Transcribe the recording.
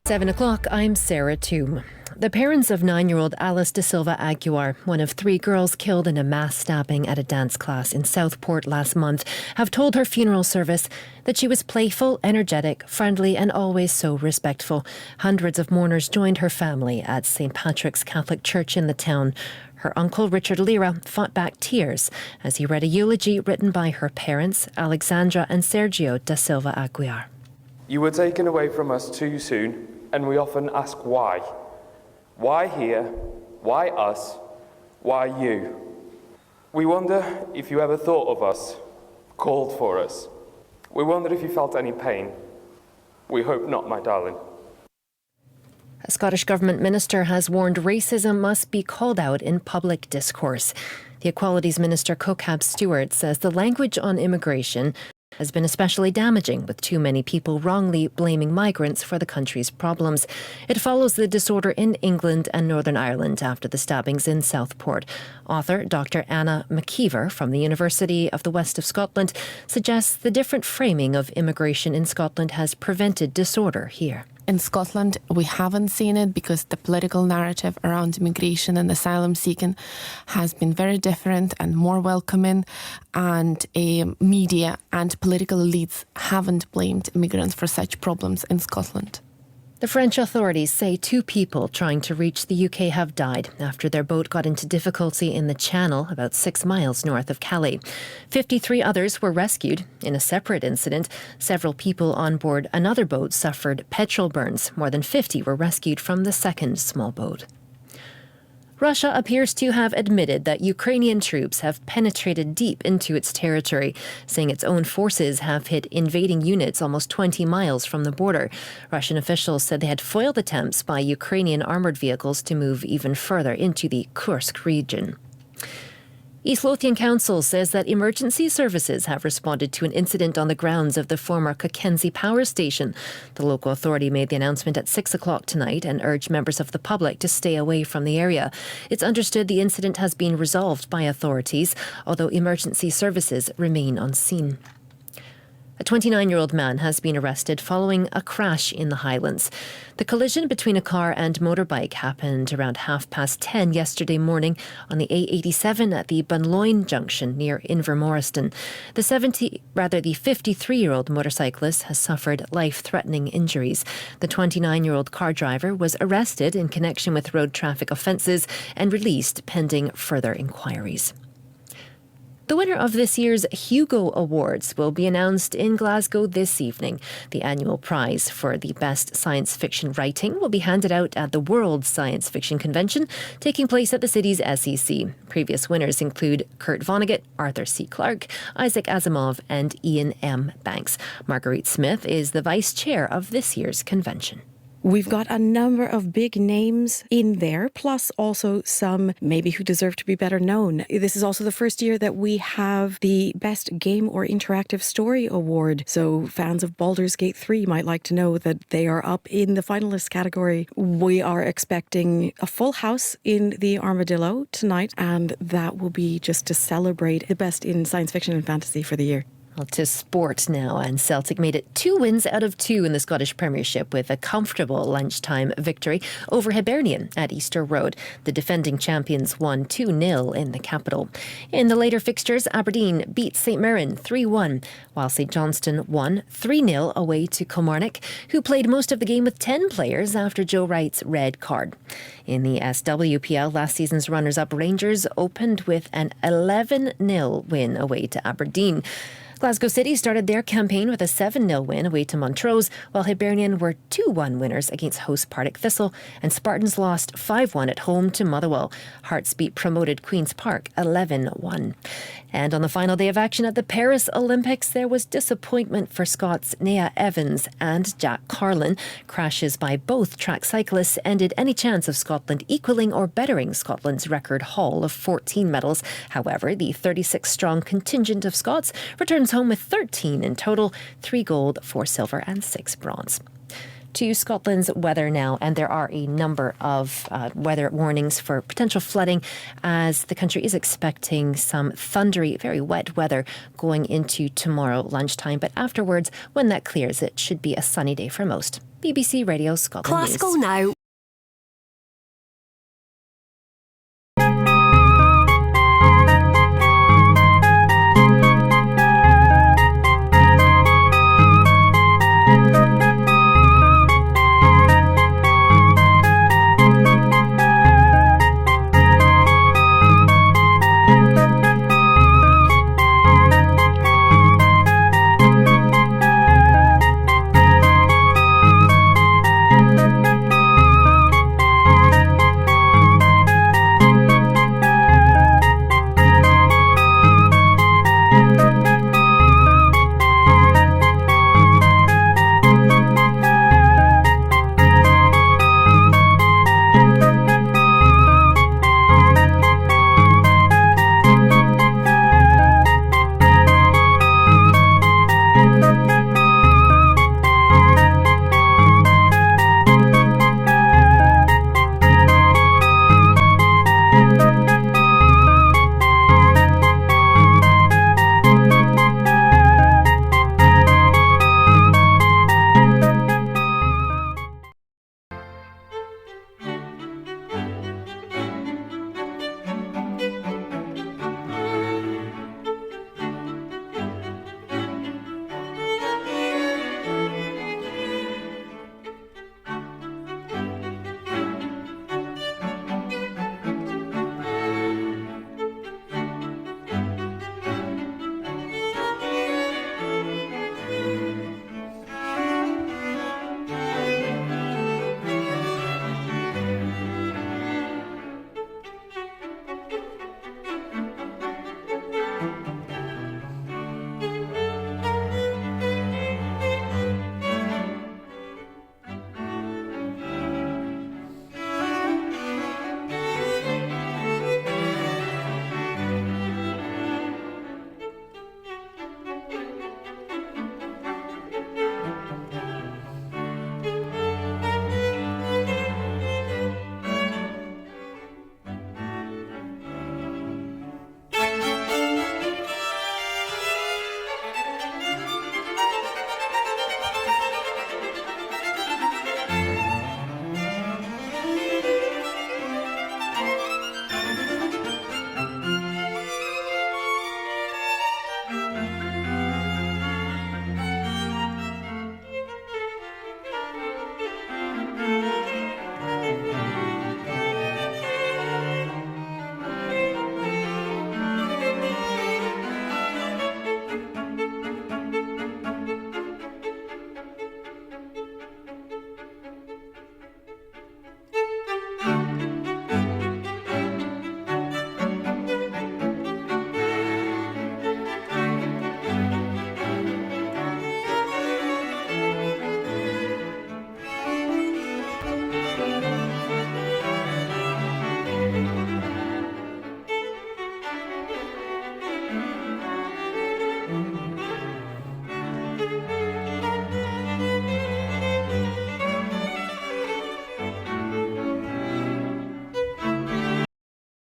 7 o'clock, I'm Sarah Toom. The parents of 9-year-old Alice De Silva Aguiar, one of 3 girls killed in a mass stabbing at a dance class in Southport last month, have told her funeral service that she was playful, energetic, friendly and always so respectful. Hundreds of mourners joined her family at St. Patrick's Catholic Church in the town. Her uncle, Richard Lira, fought back tears as he read a eulogy written by her parents, Alexandra and Sergio Da Silva Aguiar. You were taken away from us too soon, and we often ask why. Why here? Why us? Why you? We wonder if you ever thought of us, called for us. We wonder if you felt any pain. We hope not, my darling. A Scottish Government minister has warned racism must be called out in public discourse. The Equalities Minister Kokab Stewart says the language on immigration has been especially damaging, with too many people wrongly blaming migrants for the country's problems. It follows the disorder in England and Northern Ireland after the stabbings in Southport. Author Dr. Anna McKeever from the University of the West of Scotland suggests the different framing of immigration in Scotland has prevented disorder here. In Scotland, we haven't seen it because the political narrative around immigration and asylum seeking has been very different and more welcoming, and media and political elites haven't blamed immigrants for such problems in Scotland. The French authorities say 2 people trying to reach the UK have died after their boat got into difficulty in the Channel about 6 miles north of Calais. 53 others were rescued. In a separate incident, several people on board another boat suffered petrol burns. More than 50 were rescued from the second small boat. Russia appears to have admitted that Ukrainian troops have penetrated deep into its territory, saying its own forces have hit invading units almost 20 miles from the border. Russian officials said they had foiled attempts by Ukrainian armoured vehicles to move even further into the Kursk region. East Lothian Council says that emergency services have responded to an incident on the grounds of the former Cockenzie Power Station. The local authority made the announcement at 6 o'clock tonight and urged members of the public to stay away from the area. It's understood the incident has been resolved by authorities, although emergency services remain on scene. A 29-year-old man has been arrested following a crash in the Highlands. The collision between a car and motorbike happened around 10:30 yesterday morning on the A87 at the Bunloin junction near Invermorriston. The 53-year-old motorcyclist has suffered life-threatening injuries. The 29-year-old car driver was arrested in connection with road traffic offences and released pending further inquiries. The winner of this year's Hugo Awards will be announced in Glasgow this evening. The annual prize for the best science fiction writing will be handed out at the World Science Fiction Convention, taking place at the city's SEC. Previous winners include Kurt Vonnegut, Arthur C. Clarke, Isaac Asimov and Ian M. Banks. Marguerite Smith is the vice chair of this year's convention. We've got a number of big names in there, plus also some maybe who deserve to be better known. This is also the first year that we have the Best Game or Interactive Story Award. So fans of Baldur's Gate 3 might like to know that they are up in the finalist category. We are expecting a full house in the Armadillo tonight, and that will be just to celebrate the best in science fiction and fantasy for the year. Well, to sport now, and Celtic made it 2 wins out of 2 in the Scottish Premiership with a comfortable lunchtime victory over Hibernian at Easter Road. The defending champions won 2-0 in the capital. In the later fixtures, Aberdeen beat St Mirren 3-1, while St Johnstone won 3-0 away to Kilmarnock, who played most of the game with 10 players after Joe Wright's red card. In the SWPL, last season's runners-up Rangers opened with an 11-0 win away to Aberdeen. Glasgow City started their campaign with a 7-0 win away to Montrose, while Hibernian were 2-1 winners against host Partick Thistle, and Spartans lost 5-1 at home to Motherwell. Hearts beat promoted Queen's Park 11-1. And on the final day of action at the Paris Olympics, there was disappointment for Scots Nea Evans and Jack Carlin. Crashes by both track cyclists ended any chance of Scotland equalling or bettering Scotland's record haul of 14 medals. However, the 36-strong contingent of Scots returns home with 13 in total, 3 gold, 4 silver and 6 bronze. To Scotland's weather now, and there are a number of weather warnings for potential flooding as the country is expecting some thundery, very wet weather going into tomorrow lunchtime. But afterwards, when that clears, it should be a sunny day for most. BBC Radio Scotland Classical News. Now.